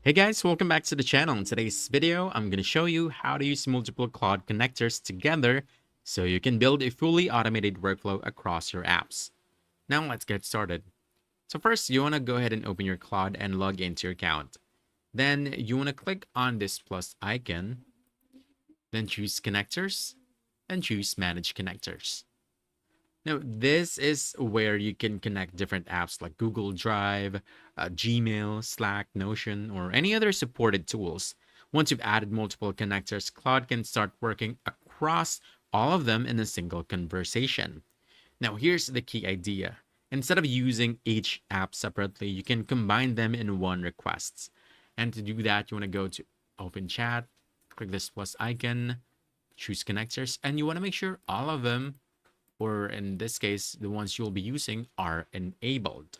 Hey guys, welcome back to the channel. In today's video, I'm going to show you how to use multiple Claude connectors together so you can build a fully automated workflow across your apps. Now let's get started. So first, you want to go ahead and open your Claude and log into your account. Then you want to click on this plus icon, then choose connectors, and choose manage connectors. Now, this is where you can connect different apps like Google Drive, Gmail, Slack, Notion, or any other supported tools. Once you've added multiple connectors, Claude can start working across all of them in a single conversation. Now, here's the key idea. Instead of using each app separately, you can combine them in one request. And to do that, you want to go to Open Chat, click this plus icon, choose connectors, and you want to make sure all of them, or in this case, the ones you'll be using, are enabled.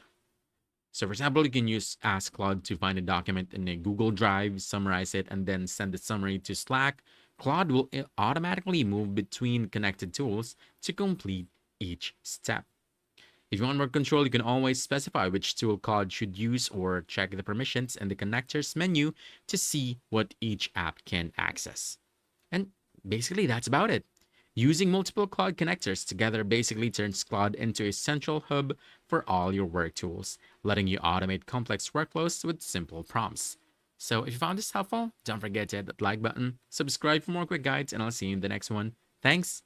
So for example, you can use Ask Claude to find a document in a Google Drive, summarize it, and then send the summary to Slack. Claude will automatically move between connected tools to complete each step. If you want more control, you can always specify which tool Claude should use or check the permissions in the connectors menu to see what each app can access. And basically, that's about it. Using multiple Claude connectors together basically turns Claude into a central hub for all your work tools, letting you automate complex workflows with simple prompts. So if you found this helpful, don't forget to hit that like button, subscribe for more quick guides, and I'll see you in the next one. Thanks,